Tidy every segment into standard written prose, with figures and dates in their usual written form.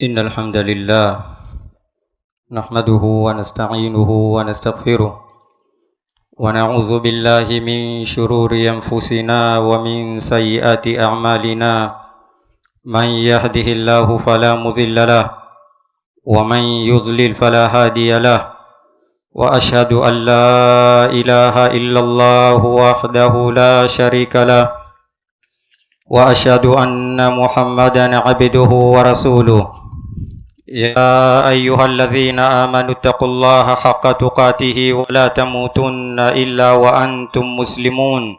إن الحمد لله نحمده ونستعينه ونستغفره ونعوذ بالله من شرور أنفسنا ومن سيئات أعمالنا من يهده الله فلا مضل له ومن يضلل فلا هادي له وأشهد أن لا إله إلا الله وحده لا شريك له وأشهد أن محمدا عبده ورسوله يا أيها الذين آمنوا اتقوا الله حق تقاته ولا تموتن إلا وأنتم مسلمون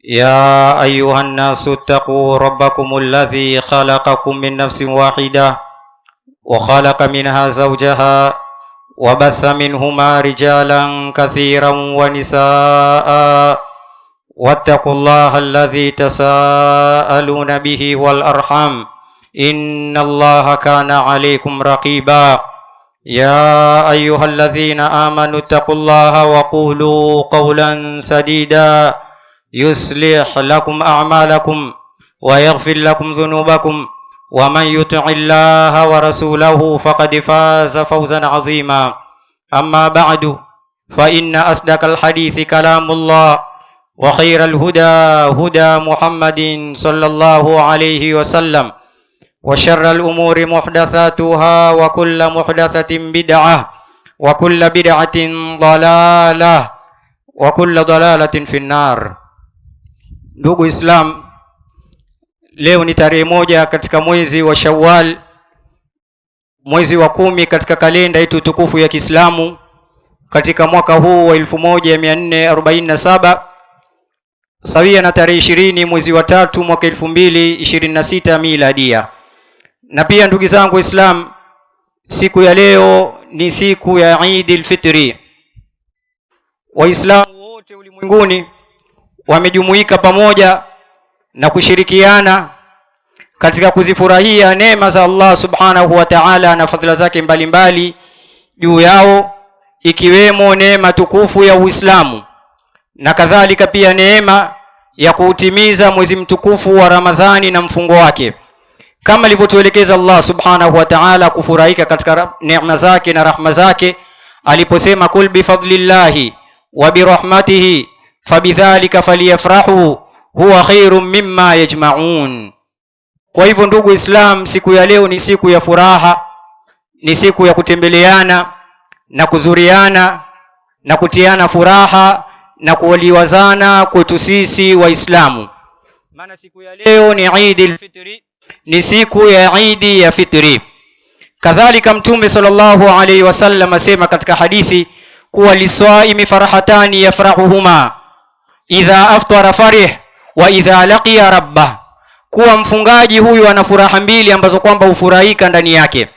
يا أيها الناس اتقوا ربكم الذي خلقكم من نفس واحدة وخلق منها زوجها وبث منهما رجالا كثيرا ونساء واتقوا الله الذي تساءلون به والأرحام إن الله كان عليكم رقيبا يا أيها الذين آمنوا اتقوا الله وقولوا قولا سديدا يصلح لكم أعمالكم ويغفر لكم ذنوبكم ومن يطع الله ورسوله فقد فاز فوزا عظيما أما بعد فإن أصدق الحديث كلام الله وخير الهدى هدى محمد صلى الله عليه وسلم وشر الأمور محدثاتها وكل محدثة بدعة وكل بدعة ضلالة وكل ضلالة في النار. Ndugu Islam, leo ni tarehe 1 katika mwezi wa Shawwal, mwezi wa 10 katika kalenda yetu tukufu ya Kiislamu katika mwaka huu wa 1447 sawia na tarehe 20 mwezi wa 3 mwaka 2026 miladia. Na pia ndugu zangu Islam, siku ya leo ni siku ya Eid al-Fitri. Waislamu wote ulimwenguni wamejumuika pamoja na kushirikiana katika kuzifurahia neema za Allah subhanahu wa ta'ala na fadhila zake mbalimbali juu yao, ikiwemo neema tukufu ya Uislamu na kadhalika pia neema ya kuutimiza mwezi mtukufu wa Ramadhani na mfungo wake, kama alivyotuelekeza Allah subhanahu wa ta'ala kufurahika katika neema zake na rahma zake aliposema kul bifadlillahi wa birahmatihi fabidhalika falyafrahu huwa khairum mimma yajma'un. Kwa hivyo ndugu Islam, siku ya leo ni siku ya furaha, ni siku ya kutembeleana na kuzuriana na kutiana furaha na kuwaliwazana kwetu sisi Waislamu. Maana siku ya leo ni Eid al-Fitri, ni siku ya Eid ya Fitri. Kadhalika Mtume sallallahu alaihi wasallam asema katika hadithi kuwa liswaimi farahatani yafrahuhuma idha aftara farih wa idha laqiya rabbah, kuwa mfungaji huyu ana furaha mbili ambazo kwamba hufurahika ndani yake.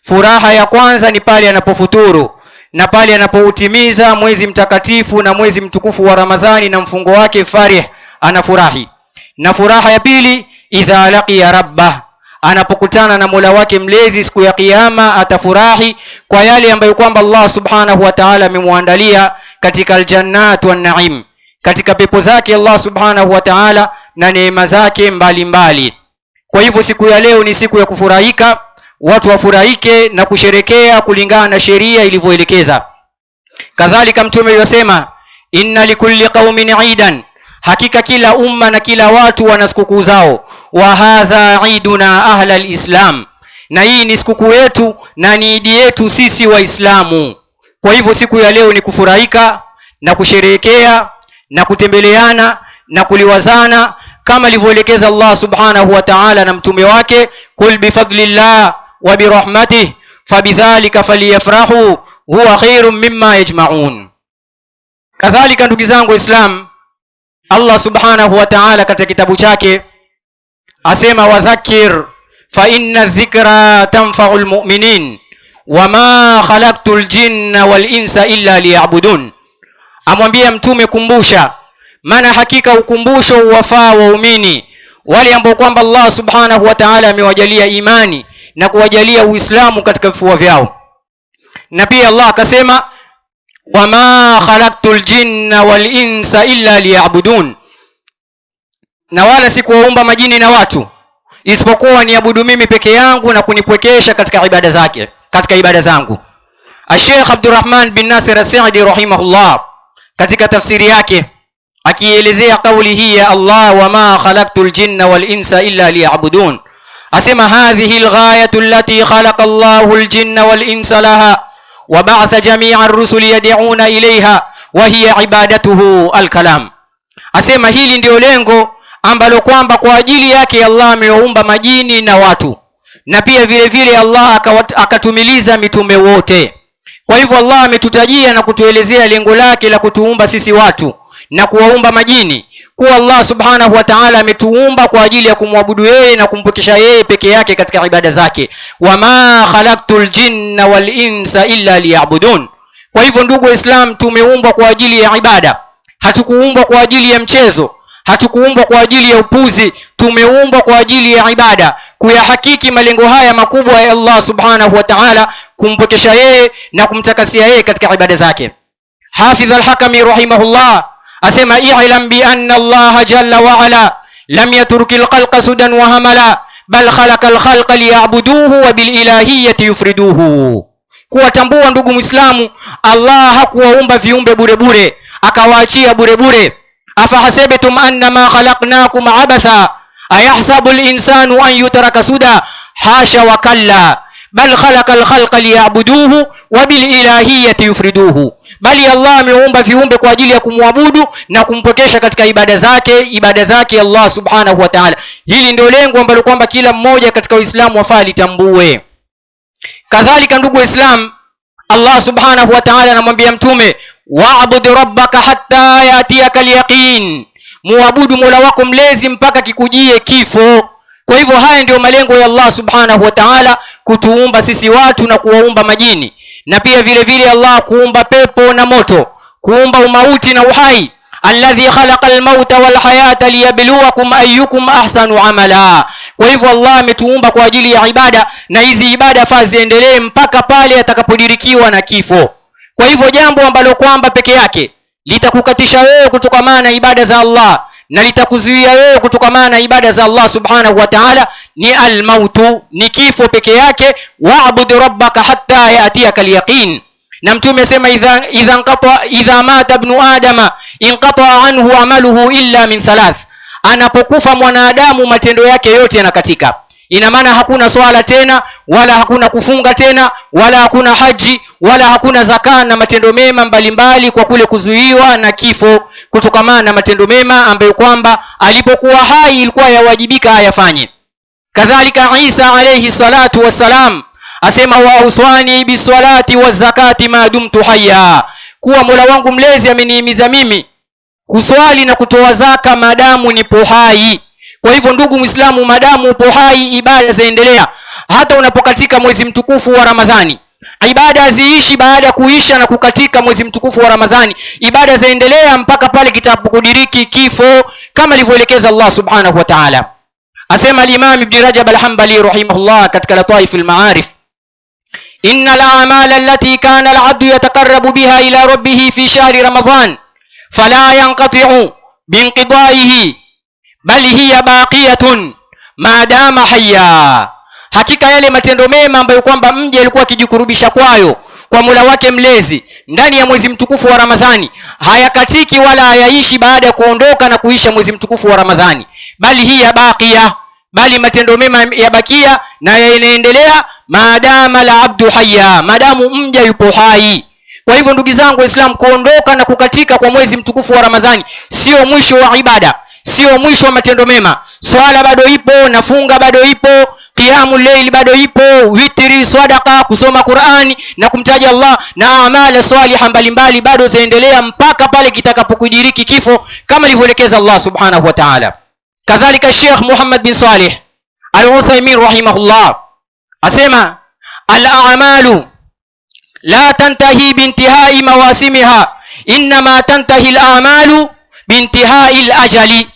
Furaha ya kwanza ni pale anapofuturu na pale anapoutimiza mwezi mtakatifu na mwezi mtukufu wa Ramadhani na mfungo wake, farih, anafurahi. Na furaha ya pili idha laqiya rabbah, anapokutana na Mola wake mlezi siku ya kiyama, atafurahi kwa yale ambayo kwamba Allah subhanahu wa ta'ala amemwandalia katika aljannat wan naim, katika pepo zake Allah subhanahu wa ta'ala na neema zake mbalimbali. Kwa hivyo siku ya leo ni siku ya kufurahika, watu wafurahike na kusherekea kulingana na sheria ilivyoelekeza. Kadhalika Mtume yosema inna likulli qaumin eidan, hakika kila umma na kila watu wana sikukuu zao, wa hadha eiduna ahla alislam, na hii ni sikukuu yetu na ni idi yetu sisi Waislamu. Kwa hivyo siku ya leo ni kufurahika na kusherehekea na kutembeleana na kuliwazana kama alivyoelekeza Allah subhanahu wa ta'ala na mtume wake, kul bifadlillah wa birahmatihi fabidhalika falyafrahu huwa khairum mimma yajma'un. Kadhalika ndugu zangu Islam, Allah subhanahu wa ta'ala katika kitabu chake asema wadhakir fa inna dhikra tanfa'ul mu'minin wama khalaqtul jinna wal insa illa liya'budun. Amwambia mtume kumbusha, maana hakika ukumbusho uwafaa waumini wale ambao kwamba Allah subhanahu wa ta'ala amewajalia imani na kuwajalia Uislamu katika vifua vyao. Na pia Allah akasema wama khalaqtul jinna wal insa illa liya'budun, na wala sikuwaumba majini na watu isipokuwa niabudu mimi peke yangu na kunipwekesha katika ibada zangu. Sheikh Abdurrahman bin Nasir As-Sa'di rahimahullah katika tafsiri yake akielezea kauli hii ya Allah, wama khalaqtul jinna wal insa illa liya'budun, asema hadhihi alghayatu allati khalaqa Allahu aljinna wal insa laha wa ba'atha jami'a ar-rusuli yad'una ilayha wa hiya ibadatuhu alkalam. Asema hili ndio lengo ambalo kwamba kwa ajili yake Allah ameumba majini na watu, na pia vile vile Allah akatumiliza mitume wote. Kwa hivyo Allah ametutajia na kutuelezea lengo lake la kutuumba sisi watu na kuwaumba majini, kuwa Allah subhanahu wa ta'ala ametuumba kwa ajili ya kumwabudu yeye na kumpokesha yeye peke yake katika ibada zake. Wama khalaqtul jinna wal insa illa liya'budun. Kwa hivyo ndugu Islam, tumeumbwa kwa ajili ya ibada. Hatukuumbwa kwa ajili ya mchezo, hatukuumbwa kwa ajili ya upuzi, tumeumbwa kwa ajili ya ibada, kuyahakiki malengo haya makubwa ya Allah subhanahu wa ta'ala, kumpokesha yeye na kumtakasia yeye katika ibada zake. Hafidh al-Hakami rahimahullah asema i'lam bi anna Allah jalla wa ala lam yatruki al-khalqa sudan wa hamala bal khalaqa al-khalqa liya'buduhu wa bil ilahiyyati yufriduhu. Kuwatambua ndugu Muislamu, Allah hakuwaumba viumbe bure bure akawaachia bure bure. Afahasibtum annama khalaqnakum abatha ayahsabu al-insanu an yutraka suda, hasha wa kalla bal khalaqa al-khalqa liya'buduhu wa bil ilahiyyati yufriduhu. Bali Allah ameumba viumbe kwa ajili ya kumwabudu na kumpokesha katika ibada zake Allah subhanahu wa ta'ala. Hili ndio lengo ambalo kwamba kila mmoja katika Uislamu wafaa litambue. Kadhalika ndugu Islam, Allah subhanahu wa ta'ala anamwambia mtume, wa'bud rabbaka hatta yatiyaka al-yaqin, muabudu Mola wako mlezi mpaka kikujie kifo. Kwa hivyo haya ndio malengo ya Allah subhanahu wa ta'ala, kutuumba sisi watu na kuwaumba majini, na pia vile vile Allah kuumba pepo na moto, kuumba umauti na uhai. Alladhi khalaqa al-mauta wal hayata liyabluwakum ayyukum ahsanu amala. Kwa hivyo Allah ametuumba kwa ajili ya ibada, na hizi ibada faa ziendelee mpaka pale atakapodirikiwa na kifo. Kwa hivyo jambo ambalo kwamba peke yake litakukatisha wewe kutokamana na ibada za Allah na litakuzuia wewe kutokamana na ibada za Allah subhanahu wa ta'ala ni al-mautu, ni kifo peke yake. Wa'bud rabbaka hatta yatiyaka al-yaqin. Na mtume asema idha mata ibnu adama inqata anhu amaluhu illa min thalath, anapokufa mwanadamu matendo yake yote yanakatika. Ina maana hakuna swala tena, wala hakuna kufunga tena, wala hakuna haji, wala hakuna zaka na matendo mema mbalimbali, kwa kule kuzuiwa na kifo kutokamana na matendo mema ambayo kwamba alipokuwa hai ilikuwa yawajibika ayafanye. Kadhalika Isa alayhi salatu wassalam asema wa uswani biswalati wazakati ma dumtu hayya, kuwa Mola wangu mlezi amenihimiza mimi kuswali na kutoa zaka madamu nipo hai. Kwa hivyo ndugu Muislamu, madamu upo hai ibada zaendelea. Hata unapokatika mwezi mtukufu wa Ramadhani, ibada ziishi baada ya kuisha na kukatika mwezi mtukufu wa Ramadhani, ibada zaendelea mpaka pale kitapokudiriki kifo, kama alivyoelekeza Allah subhanahu wa ta'ala. Asema al-Imam Ibn Rajab al-Hanbali rahimahullah katika Lataif al-Ma'arif, innal a'mala allati kana al-'abdu yataqarrabu biha ila rabbih fi shahri Ramadan fala yanqati'u binqidaihi bali hiya baqiyatun maadama hayya. Hakika yale matendo mema ambayo kwamba mja alikuwa akijikurubisha kwayo kwa Mola wake mlezi ndani ya mwezi mtukufu wa Ramadhani hayakatiki wala hayaishi baada ya kuondoka na kuisha mwezi mtukufu wa Ramadhani, bali hiya baqiya, bali matendo mema yabakia na yanaendelea maadama la abdu hayya, madamu mja yupo hai. Kwa hivyo ndugu zangu Waislamu, kuondoka na kukatika kwa mwezi mtukufu wa Ramadhani sio mwisho wa ibada, sio mwisho wa matendo mema. Swala bado ipo, na funga bado ipo, qiyamul layl bado ipo, witri, sadaqa, kusoma Qur'ani na kumtaja Allah na amali salihah mbalimbali bado zaendelea mpaka pale kitakapokudiriki kifo, kama alivyoelekeza Allah subhanahu wa ta'ala. Kadhalika Sheikh Muhammad bin Salih Al-Uthaymeen rahimahullah asema al-a'malu la tantahi bintihai mawasimiha inma tantahi al-a'malu bintihai al-ajali.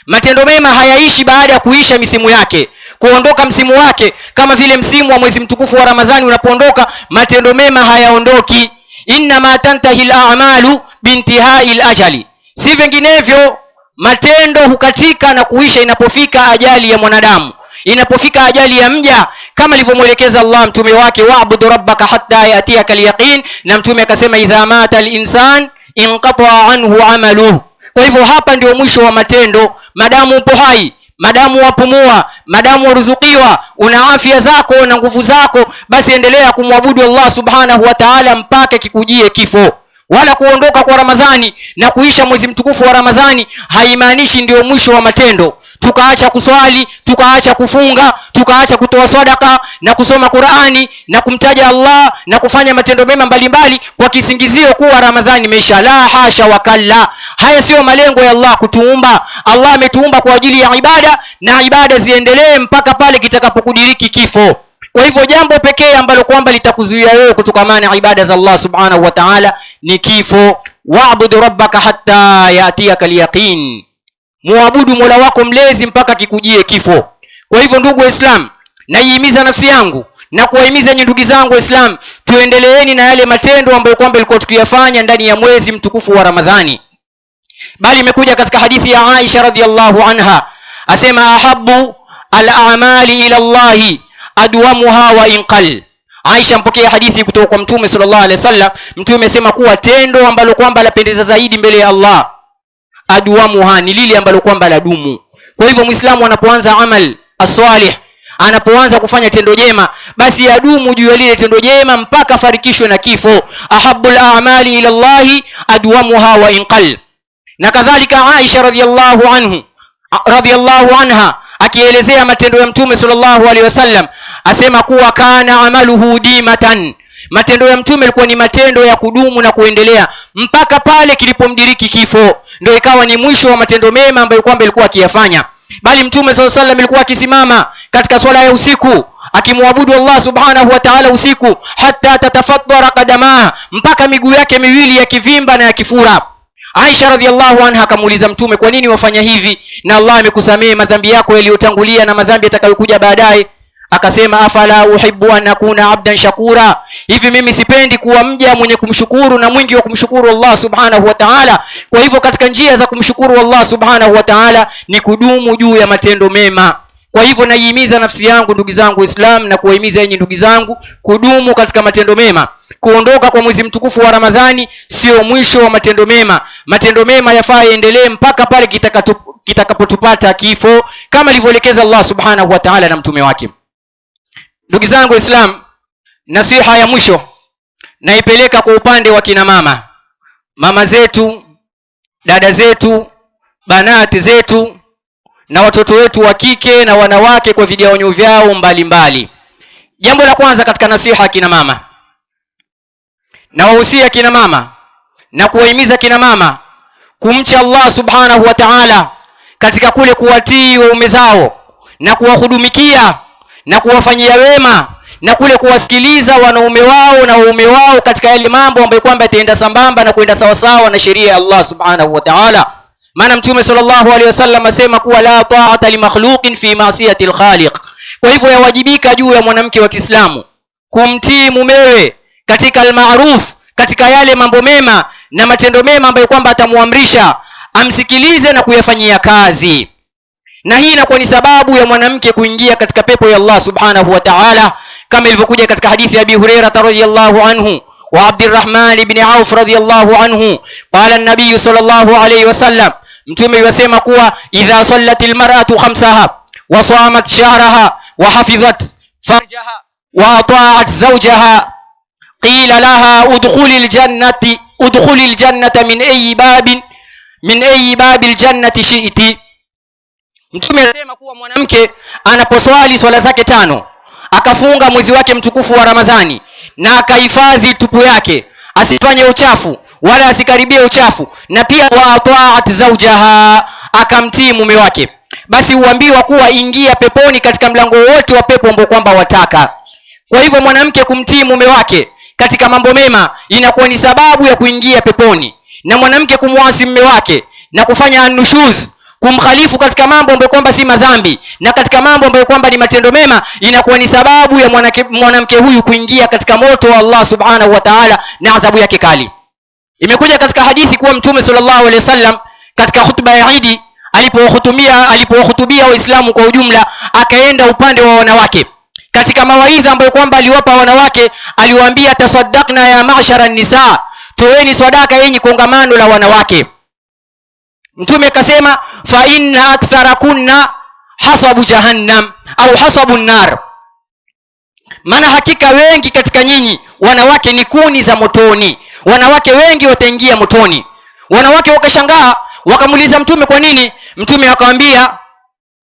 Matendo mema hayaishi baada ya kuisha misimu yake, kuondoka msimu wake. Kama vile msimu wa mwezi mtukufu wa Ramadhani unapoondoka, matendo mema hayaondoki. Inma tantahi al-a'malu bintihai al-ajali, si vinginevyo matendo hukatika na kuisha inapofika ajali ya mwanadamu. inapofika ajali ya mja, kama alivyomwelekeza Allah mtume wake, wa'budu rabbaka hatta yatiyaka al-yaqin, na mtume akasema idha mata al-insan inqata anhu amaluhu. Kwa hivyo hapa ndio mwisho wa matendo. Madamu upo hai, madamu wapumua, madamu waruzukiwa, una afya zako na nguvu zako, basi endelea kumwabudu Allah subhanahu wa ta'ala mpaka kikujie kifo. Wala kuondoka kwa Ramadhani na kuisha mwezi mtukufu wa Ramadhani haimaanishi ndio mwisho wa matendo. Tukaacha kuswali, tukaacha kufunga, tukaacha kutoa sadaka na kusoma Qur'ani na kumtaja Allah na kufanya matendo mema mbalimbali kwa kisingizio kuwa Ramadhani imeisha. La hasha wa kalla. Haya sio malengo ya Allah kutuumba. Allah ametuumba kwa ajili ya ibada, na ibada ziendelee mpaka pale kitakapokudiriki kifo. Kwa hivyo jambo pekee ambalo kwamba litakuzuia wewe kutokana na ibada za Allah subhanahu wa ta'ala ni kifo. Wa'budu rabbaka hatta yatiyaka al-yaqin, muabudu Mola wako mlezi mpaka kikujie kifo. Kwa hivyo ndugu Waislamu, naihimiza nafsi yangu na kuwahimiza ndugu zangu Waislamu, tuendeleeni na yale matendo ambayo kwamba ilikuwa tukiyafanya ndani ya mwezi mtukufu wa Ramadhani. Bali imekuja katika hadithi ya Aisha radhiallahu anha, asema ahabbu al-a'mali ila Allahi adwamuha wa inqal. Aisha mpokea hadithi kutoka kwa Mtume sallallahu alaihi wasallam. Mtume asema kuwa tendo ambalo kwamba lapendeza zaidi mbele ya Allah, adwamuha, ni lile ambalo kwamba la dumu. Kwa hivyo Muislamu anapoanza amal as-salih, anapoanza kufanya tendo jema, basi yadumu juu ya lile tendo jema mpaka farikishwe na kifo. Ahabbul a'mali ila Allahi adwamuha wa inqal. Na kadhalika Aisha radhiyallahu anha akielezea matendo ya Mtume sallallahu alaihi wasallam asema kuwa kana amaluhu dimatan, matendo ya Mtume yalikuwa ni matendo ya kudumu na kuendelea mpaka pale kilipomdiriki kifo, ndio ikawa ni mwisho wa matendo mema ambayo kwamba alikuwa akiyafanya. Bali Mtume sallallahu alaihi wasallam alikuwa akisimama katika swala ya usiku akimwabudu Allah subhanahu wa ta'ala usiku, hatta tatafaddara qadama, mpaka miguu yake miwili yakivimba na yakifura. Aisha radhiallahu anha akamuuliza Mtume, kwa nini wafanya hivi na Allah amekusamehe madhambi yako yaliyotangulia na madhambi yatakayokuja baadaye? Akasema afala uhibbu an akuna abdan shakura, hivi mimi sipendi kuwa mja mwenye kumshukuru na mwingi wa kumshukuru Allah subhanahu wa ta'ala. Kwa hivyo katika njia za kumshukuru Allah subhanahu wa ta'ala ni kudumu juu ya matendo mema. Kwa hivyo naihimiza nafsi yangu ndugu zangu Waislamu na kuwahimiza nyinyi ndugu zangu kudumu katika matendo mema. Kuondoka kwa mwezi mtukufu wa Ramadhani sio mwisho wa matendo mema. Matendo mema yafaa yaendelee mpaka pale kitakapotupata kifo, kama alivyoelekeza Allah subhanahu wa ta'ala na mtume wake. Ndugu zangu Waislamu, nasiha ya mwisho naipeleka kwa upande wa kina mama. Mama zetu, dada zetu, banati zetu na watoto wetu wa kike na wanawake kwa vigawanyo vyao mbalimbali. Jambo la kwanza katika nasiha kina mama, na wahusia kina mama na kuwahimiza kina mama kumcha Allah subhanahu wa ta'ala katika kule kuwatii waume zao na kuwahudumikia na kuwafanyia wema na kule kuwasikiliza wanaume wao na waume wao katika yale mambo ambayo kwamba yataenda sambamba na kwenda sawa sawa na sheria ya Allah subhanahu wa ta'ala. Maana Mtume sallallahu alaihi wasallam asema kuwa la ta'ata li makhluqin fi ma'siyati al-khaliq. Kwa hivyo yawajibika juu ya mwanamke wa Kiislamu kumtii mumewe katika al-ma'ruf, katika yale mambo mema na matendo mema ambayo kwamba atamuamrisha, amsikilize na kuyafanyia kazi. Na hii inakuwa ni sababu ya mwanamke kuingia katika pepo ya Allah subhanahu wa ta'ala, kama ilivyokuja katika hadithi ya Abi Hurairah radhiyallahu anhu wa Abdurrahman ibn Auf radhiyallahu anhu, qala an-nabiy sallallahu alayhi wasallam, Mtume yasema kuwa idha sallatil mar'atu khamsaha wa samat shahraha wa hafizat farjaha wa ata'at zawjaha qila laha udkhulil jannata min ayyi babil jannati shi'ti. Mtume anasema kuwa mwanamke anaposwali swala zake 5, akafunga mwezi wake mtukufu wa Ramadhani na akahifadhi tupu yake, asifanye uchafu wala asikaribie uchafu, na pia wa ata'at zawjaha, akamtii mume wake, basi huambiwa kuwa ingia peponi katika mlango wote wa pepo ambao kwamba wataka. Kwa hivyo mwanamke kumtii mume wake katika mambo mema inakuwa ni sababu ya kuingia peponi, na mwanamke kumwasi mume wake na kufanya anushuz, kumkhalifu katika mambo ambayo kwamba si madhambi na katika mambo ambayo kwamba ni matendo mema, inakuwa ni sababu ya mwanamke huyu kuingia katika moto wa Allah subhanahu wa ta'ala na adhabu yake kali. Imekuja katika hadithi kuwa Mtume sallallahu alaihi wasallam katika hutuba ya Eid alipohutubia Waislamu kwa ujumla, akaenda upande wa wanawake. Katika mawaidha ambayo kwamba aliwapa wanawake, aliwaambia tasaddaqna ya ma'shara nisa, toeni sadaka yenye kongamano la wanawake. Mtume akasema fa inna aktharakunna hasabu jahannam au hasabu nar, maana hakika wengi katika nyinyi wanawake ni kuni za motoni, wanawake wengi wataingia motoni. Wanawake wakashangaa, wakamuuliza Mtume kwa nini? Mtume akamwambia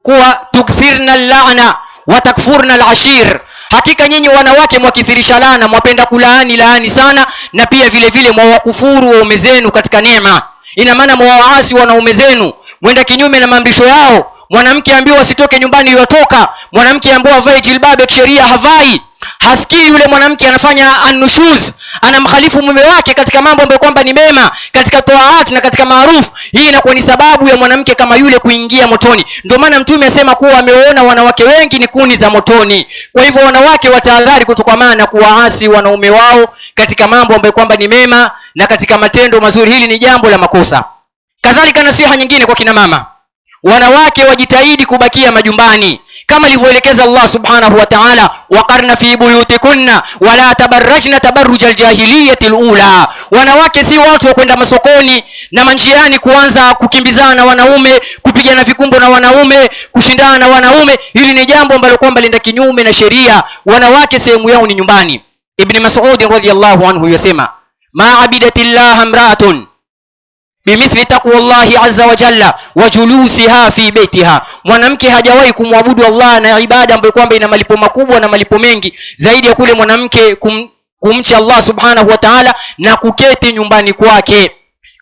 kuwa tukthirna al-la'na wa takfurna al-ashir, hakika nyinyi wanawake mwakithirisha laana, mwapenda kulaani sana, na pia vile vile mwawakufuru waume zenu katika neema. Ina maana mwawaasi wanaume zenu, mwenda kinyume na maamrisho yao. Mwanamke ambiwa asitoke nyumbani yotoka, mwanamke ambiwa avae jilbabu kisheria havai. Hasikii yule mwanamke, anafanya anushuz, anamkhalifu mume wake katika mambo ambayo kwamba ni mema, katika toaat na katika maarufu. Hii inakuwa ni sababu ya mwanamke kama yule kuingia motoni. Ndio maana Mtume asema kuwa ameona wanawake wengi ni kuni za motoni. Kwa hivyo wanawake watahadhari kutokana na kuwaasi wanaume wao katika mambo ambayo kwamba ni mema na katika matendo mazuri. Hili ni jambo la makosa. Kadhalika nasiha nyingine kwa kina mama, wanawake wajitahidi kubakia majumbani kama alivyoelekeza Allah subhanahu wa ta'ala, waqarna fi buyutikunna wala tabarrajna tabarruj aljahiliyyati alula. Wanawake si watu wa kwenda masokoni na manjiani kuanza kukimbizana na wanaume, kupigana vikumbo na wanaume, kushindana na wanaume. Hili ni jambo ambalo kwamba linda kinyume na sheria. Wanawake sehemu yao ni nyumbani. Ibn Mas'ud radhiyallahu anhu yasema, ma abidatillaha imra'atun bimithli taqwallahi azza wa jalla wa julusiha fi baitiha, mwanamke hajawahi kumwabudu Allah na ibada ambayo kwamba ina malipo makubwa na malipo mengi zaidi ya kule mwanamke kumcha Allah subhanahu wa ta'ala na kuketi nyumbani kwake.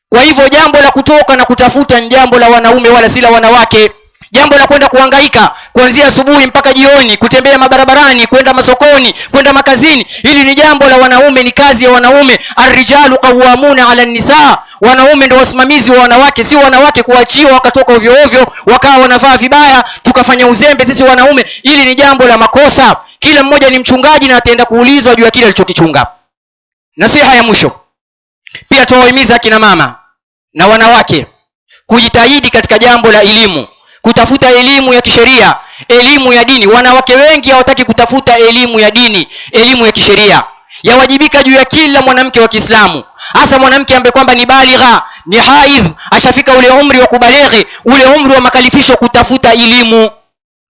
Kwa hivyo jambo la kutoka na kutafuta ni jambo la wanaume wala si la wanawake. Jambo la kwenda kuhangaika kuanzia asubuhi mpaka jioni, kutembea mabarabarani, kwenda masokoni, kwenda makazini, hili ni jambo la wanaume, ni kazi ya wanaume. Ar-rijalu qawwamuna 'ala an-nisaa, wanaume ndio wasimamizi wa wanawake, si wanawake kuachiwa wakatoka ovyo ovyo wakawa wanavaa vibaya tukafanya uzembe sisi wanaume. Hili ni jambo la makosa. Kila mmoja ni mchungaji na ataenda kuulizwa juu ya kile alichokichunga. Nasiha ya mwisho, pia tuwahimiza kina mama na wanawake kujitahidi katika jambo la elimu, kutafuta elimu ya kisheria, elimu ya dini. Wanawake wengi hawataki kutafuta elimu ya dini, elimu ya kisheria. Yawajibika juu ya kila mwanamke wa Kiislamu, hasa mwanamke ambaye kwamba ni baligha, ni haidh, ashafika ule umri wa kubalighi, ule umri wa makalifisho, kutafuta elimu,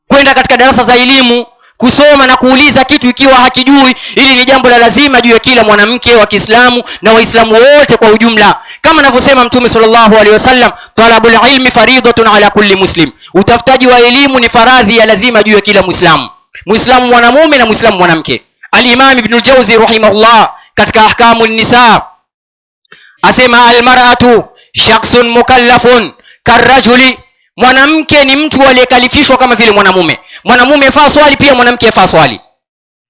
kwenda katika darasa za elimu, kusoma na kuuliza kitu ikiwa hakijui. Hili ni jambo la lazima juu ya kila mwanamke wa Kiislamu na Waislamu wote kwa ujumla. Kama anavyosema Mtume sallallahu alaihi wasallam, talabul ilmi faridatun ala kulli muslim, utafutaji wa elimu ni faradhi ya lazima juu ya kila Muislamu, Muislamu mwanamume na Muislamu mwanamke. Al-Imam Ibn al-Jawzi rahimahullah katika ahkamun nisa asema, al-mar'atu shakhsun mukallafun karrajuli, mwanamke ni mtu aliyekalifishwa kama vile mwanamume. Mwanamume afaa swali, pia mwanamke afaa swali.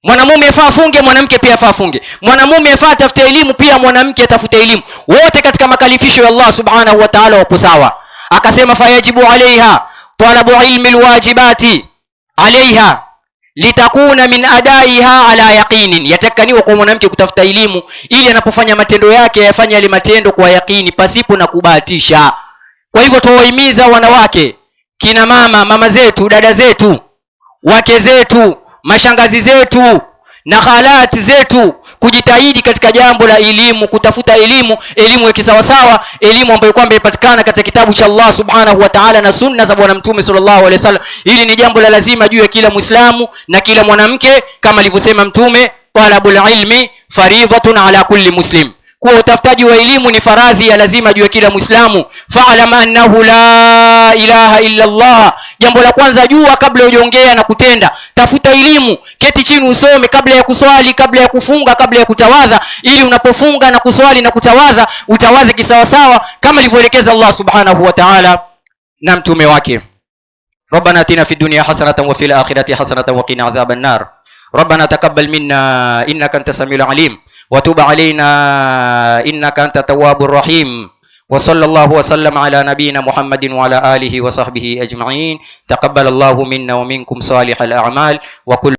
Mwanamume afaa funge, mwanamke pia afaa funge. Mwanamume afaa tafute elimu, pia mwanamke atafute elimu. Wote katika makalifisho ya Allah subhanahu wa ta'ala wapo sawa. Akasema fayajibu alaiha talabu ilmi alwajibati alaiha litakuna min adaiha ala yaqinin, yatakaniwa kwa mwanamke kutafuta elimu ili anapofanya matendo yake yafanye yale matendo kwa yaqini, pasipo na kubahatisha. Kwa hivyo tuwahimiza wanawake, kina mama, mama zetu, dada zetu, wake zetu, mashangazi zetu na khalati zetu kujitahidi katika jambo la elimu, kutafuta elimu ya kisawasawa, elimu ambayo kwamba ipatikana katika kitabu cha Allah subhanahu wa ta'ala na sunna za bwana Mtume sallallahu alaihi wasallam. Hili ni jambo la lazima juu ya kila Muislamu na kila mwanamke, kama alivyosema Mtume, talabul ilmi faridhatun ala kulli muslim, kwa utafutaji wa elimu ni faradhi ya lazima juu ya kila Muislamu. Fa'lam annahu la ilaha illa Allah, jambo la kwanza jua kabla hujaongea na kutenda. Tafuta elimu, keti chini usome kabla ya kuswali, kabla ya kufunga, kabla ya kutawadha, ili unapofunga na kuswali na kutawadha utawadhe kisawasawa kama alivyoelekeza Allah subhanahu wa ta'ala na mtume wake. Rabbana atina fid dunya hasanatan wa fil akhirati hasanatan wa qina adhaban nar. ربنا تقبل منا إنك أنت السميع العليم وتب علينا إنك أنت التواب الرحيم وصلى الله وسلم على نبينا محمد وعلى آله وصحبه أجمعين. تقبل الله منا ومنكم صالح الأعمال وكل